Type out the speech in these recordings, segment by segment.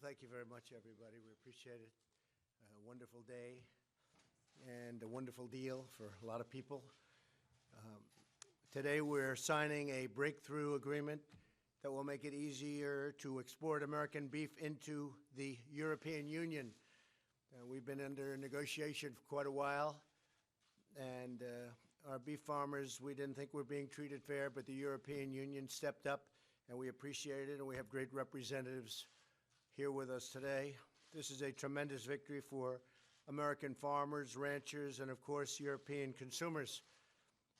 thank you very much, everybody. We appreciate it. A wonderful day and a wonderful deal for a lot of people. Today we're signing a breakthrough agreement that will make it easier to export American beef into the European Union. We've been under negotiation for quite a while, and our beef farmers, we didn't think were being treated fair, but the European Union stepped up, and we appreciate it, and we have great representatives here with us today. This is a tremendous victory for American farmers, ranchers, and of course European consumers,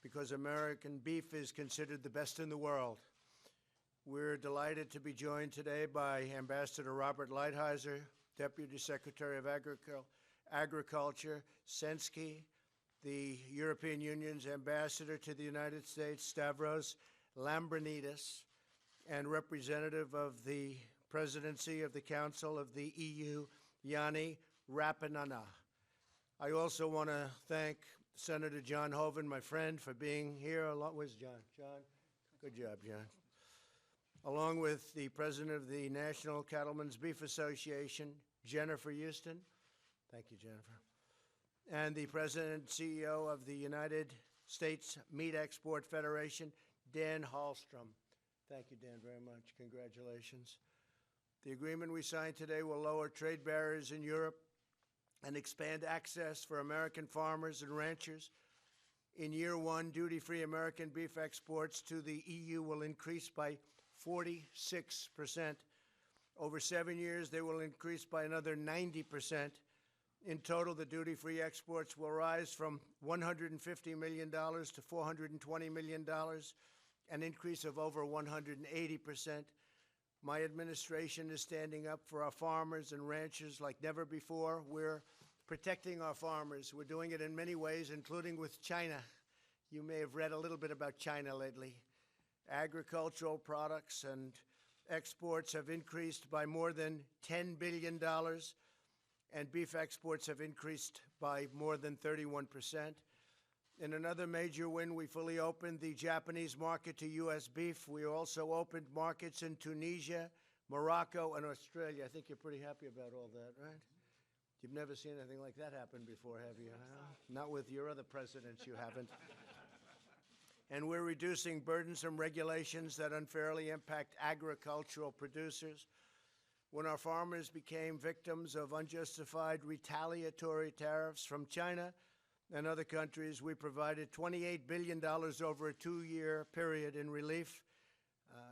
because American beef is considered the best in the world. We're delighted to be joined today by Ambassador Robert Lighthizer, Deputy Secretary of Agriculture, Sensky, the European Union's Ambassador to the United States, Stavros Lambrinidis, and representative of the Presidency of the Council of the EU, Yanni Rapinana. I also want to thank Senator John Hoeven, my friend, for being here. Where's John? John? Good job, John. Along with the President of the National Cattlemen's Beef Association, Jennifer Houston. Thank you, Jennifer. And the President and CEO of the United States Meat Export Federation, Dan Hallstrom. Thank you, Dan, very much. Congratulations. The agreement we signed today will lower trade barriers in Europe and expand access for American farmers and ranchers. In year one, duty-free American beef exports to the EU will increase by 46%. Over 7 years, they will increase by another 90%. In total, the duty-free exports will rise from $150 million to $420 million, an increase of over 180%. My administration is standing up for our farmers and ranchers like never before. We're protecting our farmers. We're doing it in many ways, including with China. You may have read a little bit about China lately. Agricultural products and exports have increased by more than $10 billion, and beef exports have increased by more than 31%. In another major win, we fully opened the Japanese market to U.S. beef. We also opened markets in Tunisia, Morocco, and Australia. I think you're pretty happy about all that, right? You've never seen anything like that happen before, have you? Not with your other presidents, you haven't. And we're reducing burdensome regulations that unfairly impact agricultural producers. When our farmers became victims of unjustified retaliatory tariffs from China and other countries, we provided $28 billion over a 2-year period in relief.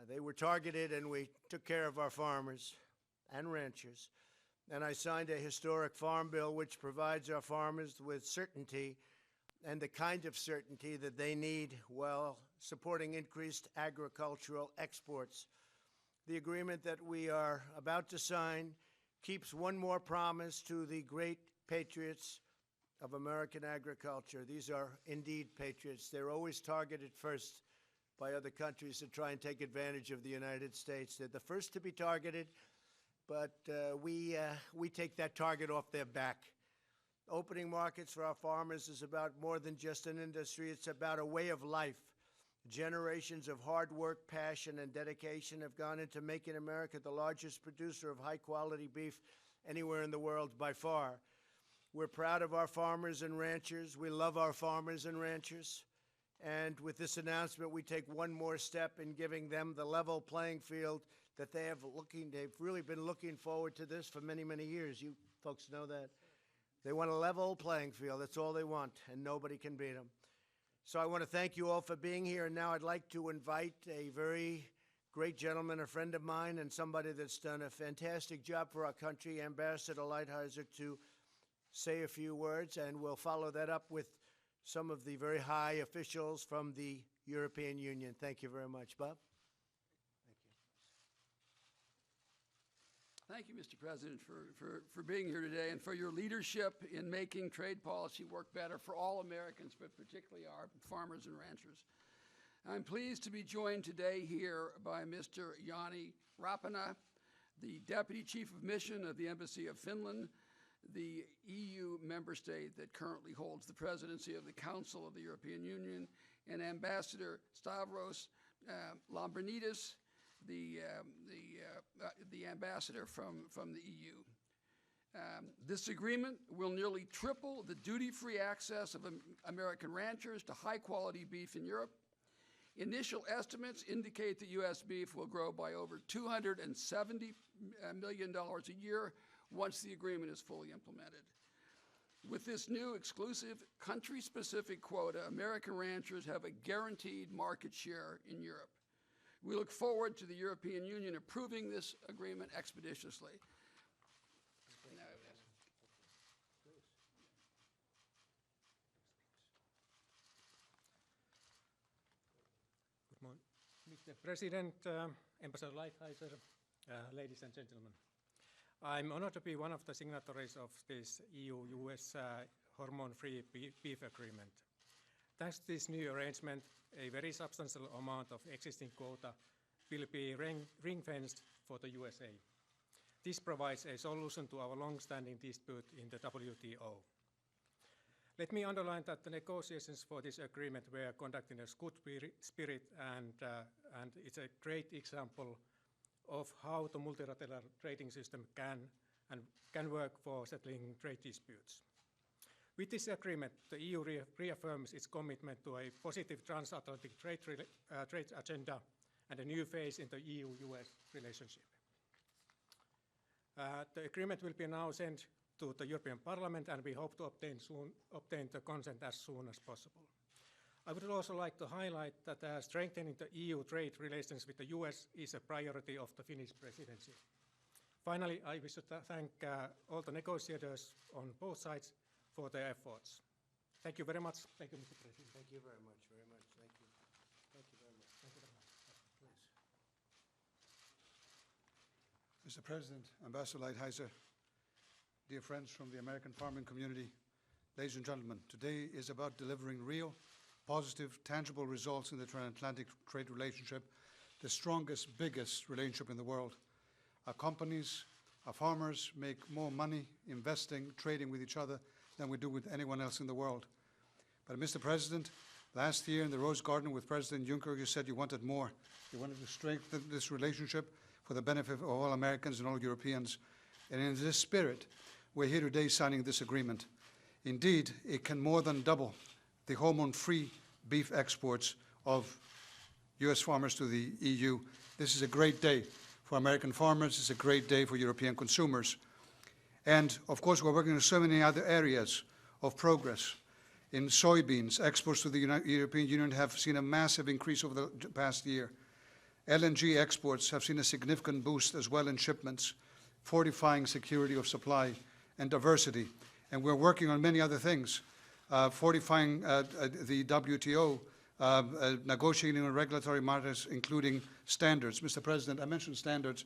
They were targeted, and we took care of our farmers and ranchers. And I signed a historic farm bill which provides our farmers with certainty and the kind of certainty that they need while supporting increased agricultural exports. The agreement that we are about to sign keeps one more promise to the great patriots of American agriculture. These are indeed patriots. They're always targeted first by other countries to try and take advantage of the United States. They're the first to be targeted, but we take that target off their back. Opening markets for our farmers is about more than just an industry. It's about a way of life. Generations of hard work, passion, and dedication have gone into making America the largest producer of high-quality beef anywhere in the world by far. We're proud of our farmers and ranchers. We love our farmers and ranchers. And with this announcement, we take one more step in giving them the level playing field that they've really been looking forward to this for many, many years. You folks know that. They want a level playing field. That's all they want, and nobody can beat them. So I want to thank you all for being here. And now I'd like to invite a very great gentleman, a friend of mine, and somebody that's done a fantastic job for our country, Ambassador Lighthizer, to say a few words, and we'll follow that up with some of the very high officials from the European Union. Thank you very much. Bob? Thank you, Mr. President, for being here today and for your leadership in making trade policy work better for all Americans, but particularly our farmers and ranchers. I'm pleased to be joined today here by Mr. Yanni Rapina, the Deputy Chief of Mission of the Embassy of Finland, the EU member state that currently holds the presidency of the Council of the European Union, and Ambassador Stavros Lambrinidis, the the ambassador from the EU. This agreement will nearly triple the duty-free access of American ranchers to high-quality beef in Europe. Initial estimates indicate that U.S. beef will grow by over $270 million a year once the agreement is fully implemented. With this new exclusive country-specific quota, American ranchers have a guaranteed market share in Europe. We look forward to the European Union approving this agreement expeditiously. Mr. President, Ambassador Lighthizer, ladies and gentlemen. I'm honored to be one of the signatories of this EU-US hormone-free beef agreement. Thanks to this new arrangement, a very substantial amount of existing quota will be ring-fenced for the USA. This provides a solution to our long-standing dispute in the WTO. Let me underline that the negotiations for this agreement were conducted in a good spirit, and it's a great example of how the multilateral trading system can work for settling trade disputes. With this agreement, the EU reaffirms its commitment to a positive transatlantic trade agenda and a new phase in the EU-US relationship. The agreement will be now sent to the European Parliament, and we hope to obtain the consent as soon as possible. I would also like to highlight that strengthening the EU trade relations with the US is a priority of the Finnish presidency. Finally, I wish to thank all the negotiators on both sides for their efforts. Thank you very much. Thank you, Mr. President. Thank you very much, very much. Thank you. Thank you very much. Thank you very much. Please. Mr. President, Ambassador Lighthizer, dear friends from the American farming community, ladies and gentlemen, today is about delivering real, positive, tangible results in the transatlantic trade relationship, the strongest, biggest relationship in the world. Our companies, our farmers make more money investing, trading with each other than we do with anyone else in the world. But Mr. President, last year in the Rose Garden with President Juncker, you said you wanted more. You wanted to strengthen this relationship for the benefit of all Americans and all Europeans. And in this spirit, we're here today signing this agreement. Indeed, it can more than double the hormone-free beef exports of US farmers to the EU. This is a great day for American farmers. It's a great day for European consumers. And of course, we're working on so many other areas of progress. In soybeans, exports to the European Union have seen a massive increase over the past year. LNG exports have seen a significant boost as well in shipments, fortifying security of supply and diversity. And we're working on many other things, fortifying the WTO, negotiating on regulatory matters, including standards. Mr. President, I mentioned standards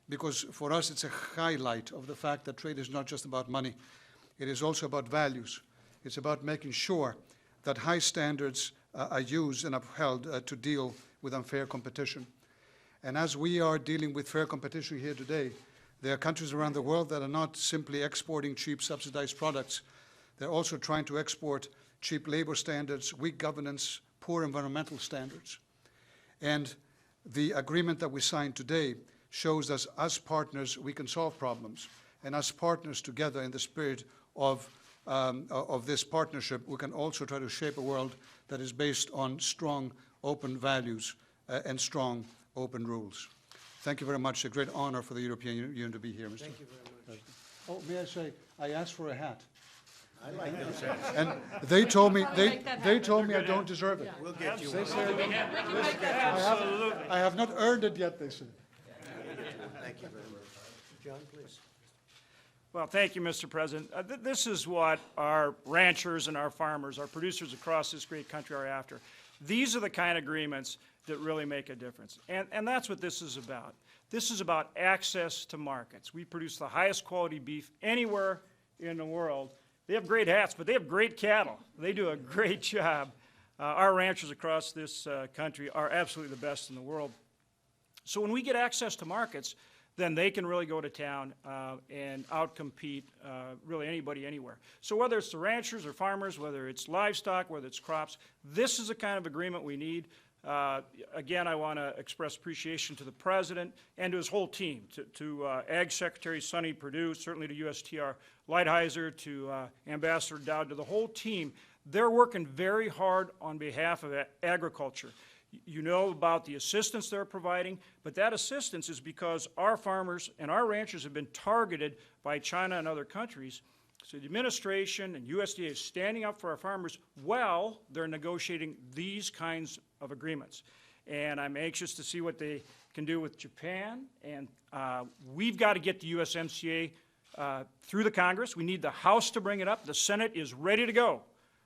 because for us it's a highlight of the fact that trade is not just about money. It is also about values. It's about making sure that high standards are used and upheld to deal with unfair competition. And as we are dealing with fair competition here today, there are countries around the world that are not simply exporting cheap subsidized products. They're also trying to export cheap labor standards, weak governance, poor environmental standards. And the agreement that we signed today shows us, as partners, we can solve problems. And as partners together in the spirit of this partnership, we can also try to shape a world that is based on strong, open values and strong, open rules. Thank you very much. A great honor for the European Union to be here, Mr. Thank you very much. Oh, may I say, I asked for a hat. I like those hats. And they told me, they told me I don't deserve it. We'll get you They one. say I have not earned it yet, they said. Thank you very much. John, please. Well, thank you, Mr. President. This is what our ranchers and our farmers, our producers across this great country are after. These are the kind of agreements that really make a difference. And that's what this is about. This is about access to markets. We produce the highest quality beef anywhere in the world. They have great hats, but they have great cattle. They do a great job. Our ranchers across this country are absolutely the best in the world. So when we get access to markets, then they can really go to town and outcompete really anybody anywhere. So whether it's the ranchers or farmers, whether it's livestock, whether it's crops, this is the kind of agreement we need. Again, I want to express appreciation to the President and to his whole team, to Ag Secretary Sonny Perdue, certainly to USTR Lighthizer, to Ambassador Dowd, to the whole team. They're working very hard on behalf of agriculture. You know about the assistance they're providing, but that assistance is because our farmers and our ranchers have been targeted by China and other countries. So the administration and USDA is standing up for our farmers while they're negotiating these kinds of agreements. And I'm anxious to see what they can do with Japan. And we've got to get the USMCA through the Congress. We need the House to bring it up. The Senate is ready to go.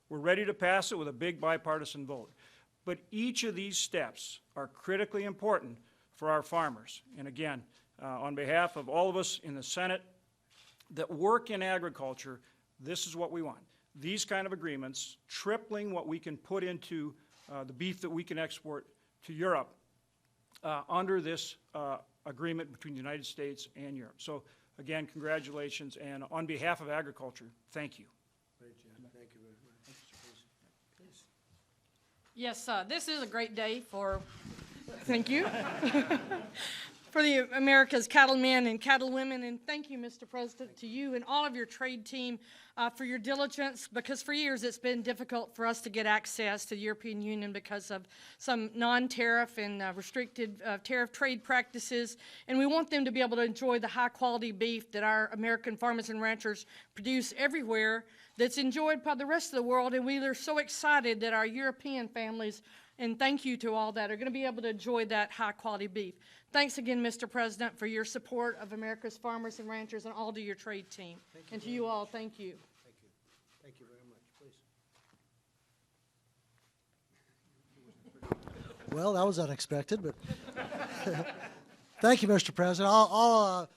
We're ready to pass it with a big bipartisan vote. But each of these steps are critically important for our farmers. And again, on behalf of all of us in the Senate that work in agriculture, this is what we want. These kind of agreements, tripling what we can put into the beef that we can export to Europe under this agreement between the United States and Europe. So again, congratulations, and on behalf of agriculture, thank you. Great job. Thank you very much. Please. Yes, this is a great day for, thank you, for the America's cattlemen and cattlewomen, and thank you, Mr. President, to you and all of your trade team for your diligence, because for years it's been difficult for us to get access to the European Union because of some non-tariff and restricted tariff trade practices, and we want them to be able to enjoy the high-quality beef that our American farmers and ranchers produce everywhere, that's enjoyed by the rest of the world, and we are so excited that our European families, and thank you to all that, are going to be able to enjoy that high-quality beef. Thanks again, Mr. President, for your support of America's farmers and ranchers and all to your trade team. And to you all, thank you. Thank you. Thank you very much. Please. Well, that was unexpected, but thank you, Mr. President.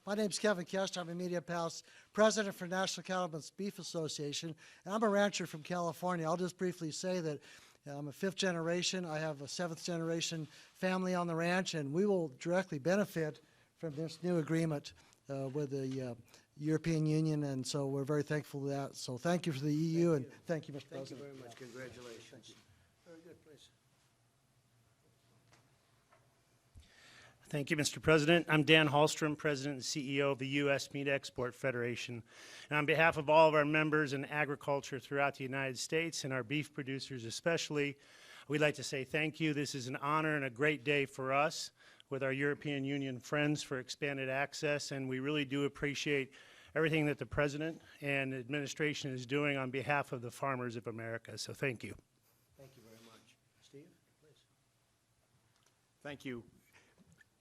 My name's Kevin Kest. I'm a Media Palace president for National Cattlemen's Beef Association, and I'm a rancher from California. I'll just briefly say that I'm a fifth generation. I have a seventh generation family on the ranch, and we will directly benefit from this new agreement with the European Union, and so we're very thankful for that. So thank you for the EU, and thank you, Mr. Thank you President. very much. Congratulations. Very good, please. Thank you, Mr. President. I'm Dan Hallstrom, President and CEO of the U.S. Meat Export Federation. And on behalf of all of our members in agriculture throughout the United States and our beef producers especially, we'd like to say thank you. This is an honor and a great day for us with our European Union friends for expanded access, and we really do appreciate everything that the President and administration is doing on behalf of the farmers of America. So thank you. Thank you very much. Steve, please. Thank you.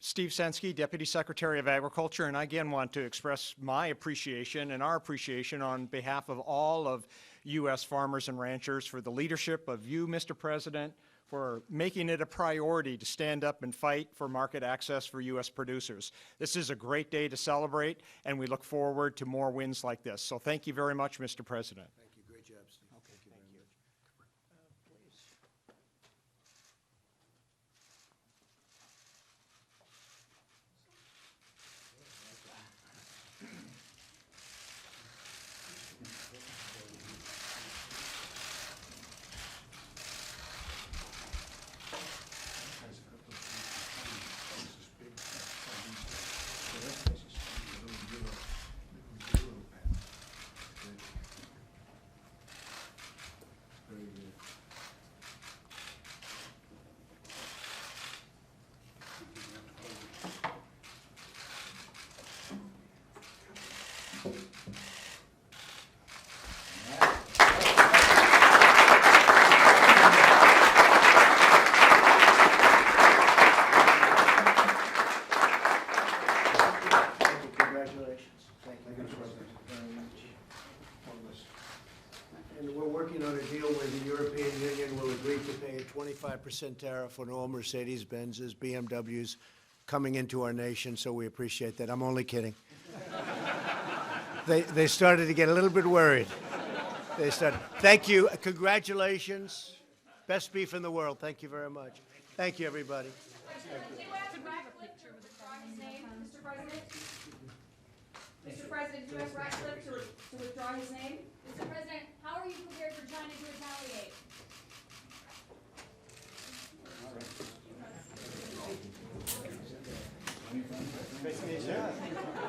Steve Sensky, Deputy Secretary of Agriculture, and I again want to express my appreciation and our appreciation on behalf of all of U.S. farmers and ranchers for the leadership of you, Mr. President, for making it a priority to stand up and fight for market access for U.S. producers. This is a great day to celebrate, and we look forward to more wins like this. So thank you very much, Mr. President. Thank you. Great job, Steve. Thank you very much. Please. Congratulations. Thank you very much. And we're working on a deal where the European Union will agree to pay a 25% tariff on all Mercedes-Benzes, BMWs coming into our nation, so we appreciate that. I'm only kidding. They started to get a little bit worried. They started. Thank you. Congratulations. Best beef in the world. Thank you very much. Thank you, everybody. Mr. President, do you ask Ratcliffe to withdraw his name? Mr. President, how are you prepared for China to retaliate? Nice to meet you.